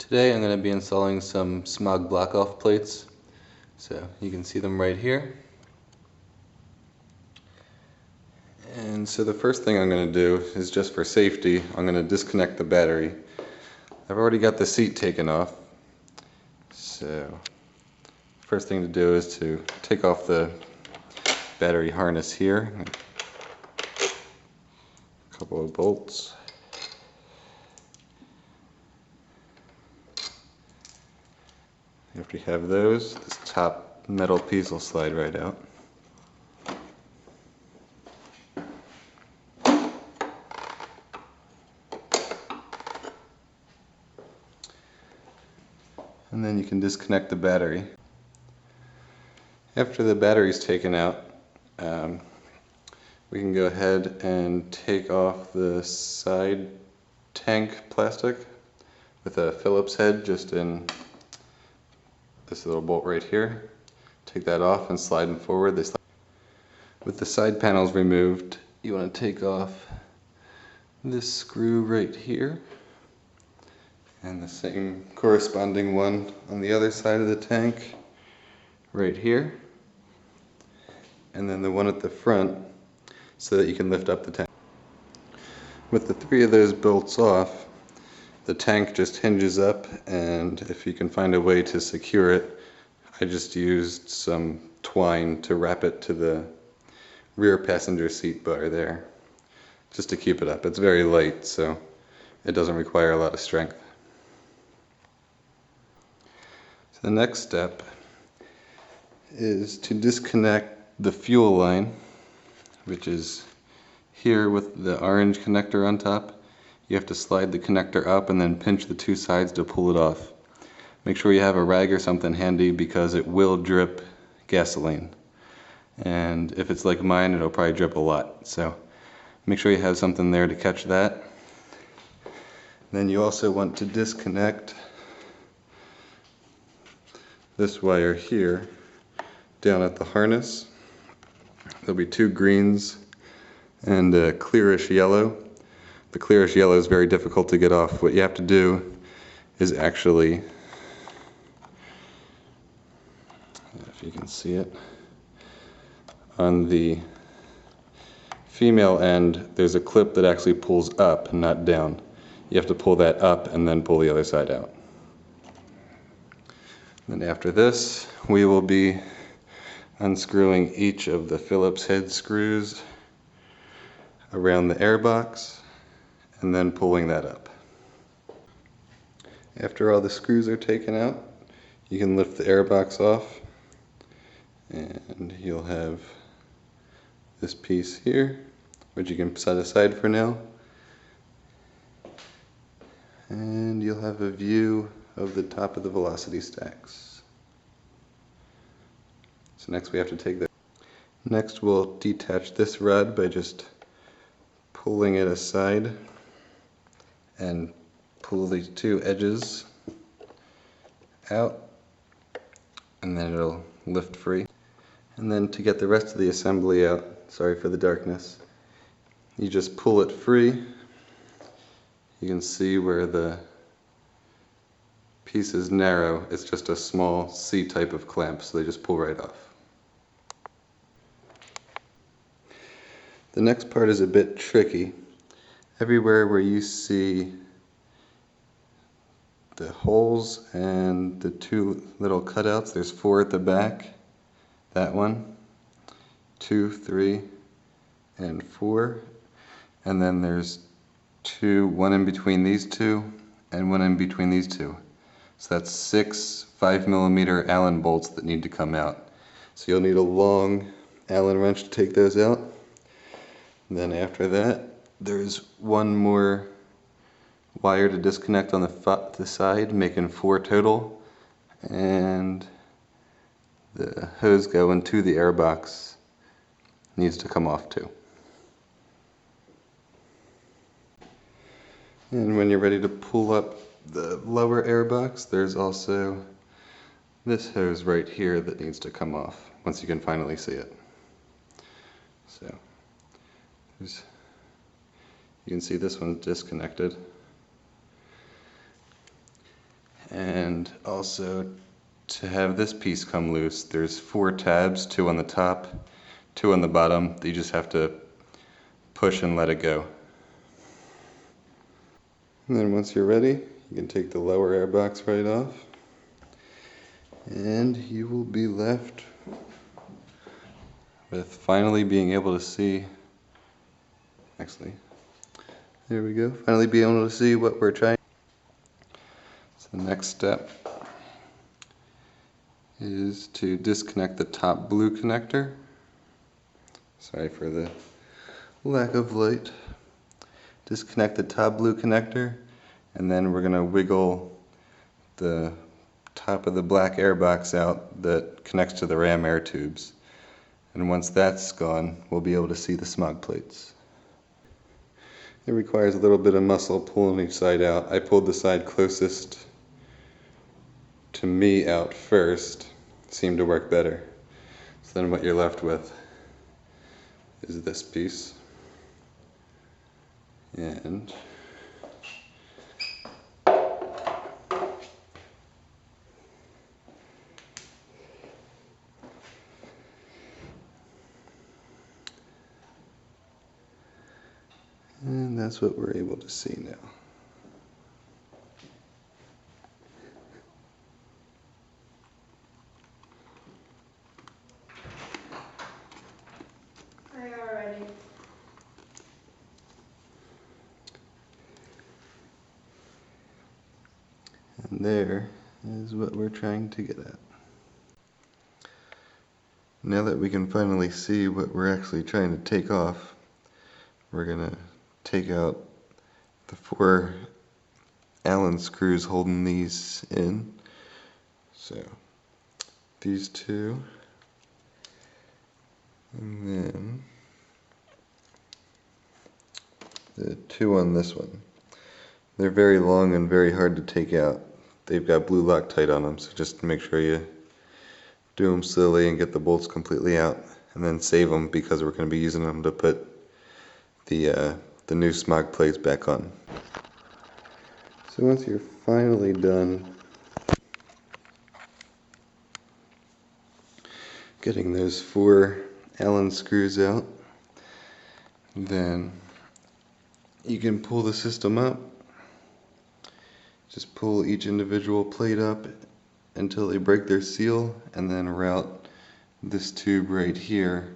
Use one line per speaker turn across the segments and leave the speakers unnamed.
Today I'm going to be installing some Smog block-off plates. So you can see them right here. And so the first thing I'm going to do is, just for safety, I'm going to disconnect the battery. I've already got the seat taken off. So first thing to do is to take off the battery harness here. A couple of bolts. After you have those, this top metal piece will slide right out. And then you can disconnect the battery. After the battery is taken out, we can go ahead and take off the side tank plastic with a Phillips head just in this little bolt right here. Take that off and slide them forward. With the side panels removed, you want to take off this screw right here and the same corresponding one on the other side of the tank right here, and then the one at the front so that you can lift up the tank. With the three of those bolts off, the tank just hinges up, and if you can find a way to secure it, I just used some twine to wrap it to the rear passenger seat bar there, just to keep it up. It's very light, so it doesn't require a lot of strength. So the next step is to disconnect the fuel line, which is here with the orange connector on top. You have to slide the connector up and then pinch the two sides to pull it off. Make sure you have a rag or something handy because it will drip gasoline. And if it's like mine, it'll probably drip a lot. So make sure you have something there to catch that. Then you also want to disconnect this wire here down at the harness. There'll be two greens and a clearish yellow. The clearish yellow is very difficult to get off. What you have to do is actually, if you can see it, on the female end there's a clip that actually pulls up, not down. You have to pull that up and then pull the other side out. Then after this, we will be unscrewing each of the Phillips head screws around the airbox and then pulling that up. After all the screws are taken out, you can lift the airbox off and you'll have this piece here, which you can set aside for now, and you'll have a view of the top of the velocity stacks. So next we have to take that. Next we'll detach this rod by just pulling it aside and pull these two edges out, and then it'll lift free. And then to get the rest of the assembly out, sorry for the darkness, you just pull it free. You can see where the piece is narrow. It's just a small C type of clamp, so they just pull right off. The next part is a bit tricky. Everywhere where you see the holes and the two little cutouts, there's 4 at the back. That one, 2, 3, and 4. And then there's 2, one in between these two, and one in between these two. So that's 6 5mm Allen bolts that need to come out. So you'll need a long Allen wrench to take those out. And then after that, there's one more wire to disconnect on the side, making 4 total. And the hose going to the airbox needs to come off too. And when you're ready to pull up the lower airbox, there's also this hose right here that needs to come off once you can finally see it. So you can see this one's disconnected. And also to have this piece come loose, there's 4 tabs, 2 on the top, 2 on the bottom. You just have to push and let it go. And then once you're ready, you can take the lower airbox right off, and you will be left with finally being able to see, actually, there we go, finally being able to see what we're trying. So the next step is to disconnect the top blue connector. Sorry for the lack of light. Disconnect the top blue connector, and then we're going to wiggle the top of the black airbox out that connects to the ram air tubes. And once that's gone, we'll be able to see the smog plates. It requires a little bit of muscle pulling each side out. I pulled the side closest to me out first. It seemed to work better. So then what you're left with is this piece. And that's what we're able to see now. And there is what we're trying to get at. Now that we can finally see what we're actually trying to take off, we're going to take out the 4 Allen screws holding these in. So these 2, and then the 2 on this one. They're very long and very hard to take out. They've got blue loctite on them, so just make sure you do them slowly and get the bolts completely out, and then save them because we're going to be using them to put the new smog plates back on. So once you're finally done getting those 4 Allen screws out, then you can pull the system up. Just pull each individual plate up until they break their seal, and then route this tube right here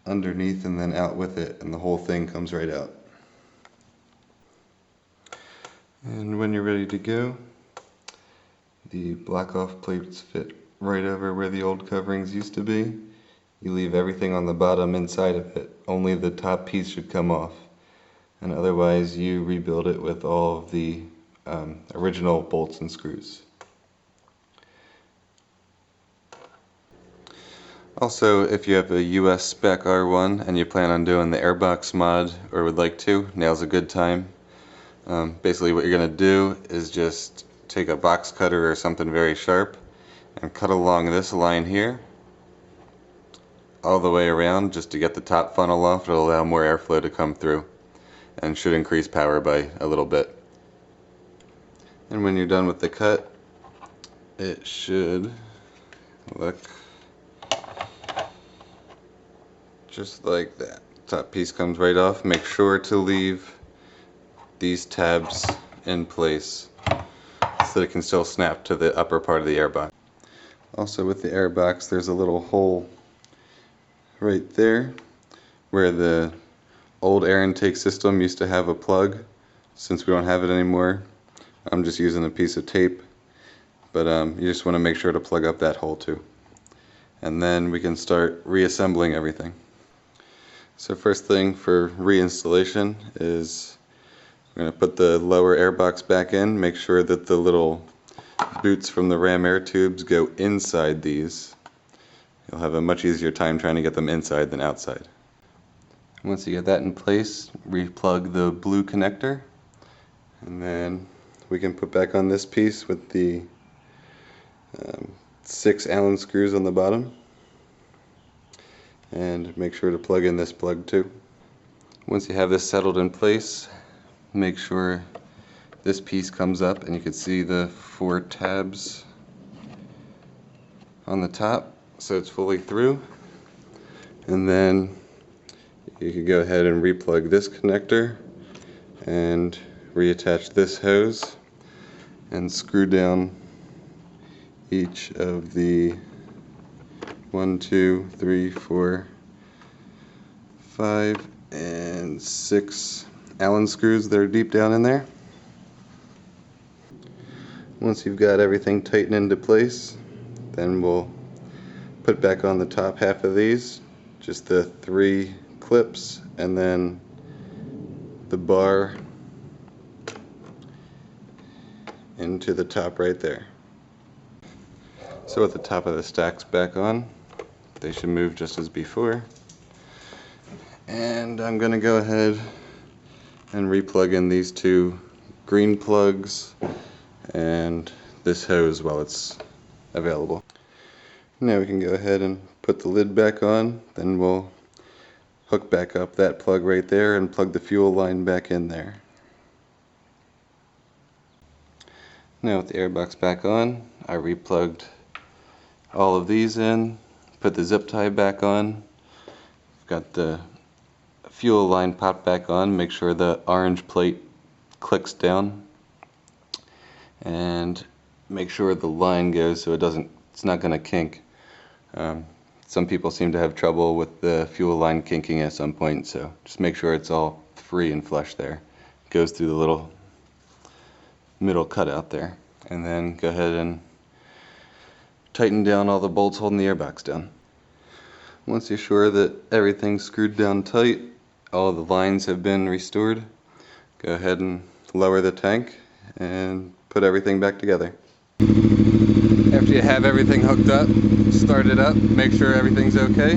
underneath and then out with it, and the whole thing comes right out. And when you're ready to go, the black off plates fit right over where the old coverings used to be. You leave everything on the bottom inside of it. Only the top piece should come off, and otherwise you rebuild it with all of the original bolts and screws. Also, if you have a US spec R1 and you plan on doing the airbox mod or would like to, now's a good time. Basically what you're going to do is just take a box cutter or something very sharp and cut along this line here all the way around just to get the top funnel off. It'll allow more airflow to come through and should increase power by a little bit. And when you're done with the cut, it should look just like that. Top piece comes right off. Make sure to leave these tabs in place so that it can still snap to the upper part of the airbox. Also with the airbox, there's a little hole right there where the old air intake system used to have a plug. Since we don't have it anymore, I'm just using a piece of tape, but you just want to make sure to plug up that hole too. And then we can start reassembling everything. So first thing for reinstallation is we're going to put the lower airbox back in. Make sure that the little boots from the ram air tubes go inside these. You'll have a much easier time trying to get them inside than outside. Once you get that in place, replug the blue connector, and then we can put back on this piece with the 6 Allen screws on the bottom, and make sure to plug in this plug too. Once you have this settled in place, make sure this piece comes up and you can see the 4 tabs on the top, so it's fully through. And then you can go ahead and replug this connector and reattach this hose and screw down each of the 1, 2, 3, 4, 5, and 6 Allen screws that are deep down in there. Once you've got everything tightened into place, then we'll put back on the top half of these, just the 3 clips, and then the bar into the top right there. So with the top of the stacks back on, they should move just as before. And I'm going to go ahead and replug in these 2 green plugs and this hose while it's available. Now we can go ahead and put the lid back on, then we'll hook back up that plug right there and plug the fuel line back in there. Now with the airbox back on, I replugged all of these in, put the zip tie back on, got the fuel line popped back on, make sure the orange plate clicks down, and make sure the line goes so it's not going to kink. Some people seem to have trouble with the fuel line kinking at some point, so just make sure it's all free and flush there. It goes through the little middle cutout there. And then go ahead and tighten down all the bolts holding the airbox down. Once you're sure that everything's screwed down tight, all of the lines have been restored, go ahead and lower the tank and put everything back together. After you have everything hooked up, start it up, make sure everything's okay.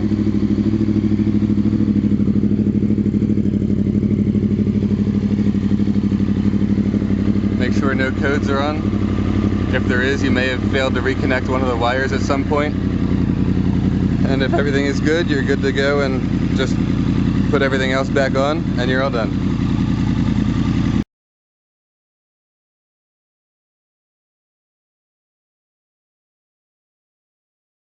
Make sure no codes are on. If there is, you may have failed to reconnect one of the wires at some point. And if everything is good, you're good to go, and just put everything else back on and you're all done.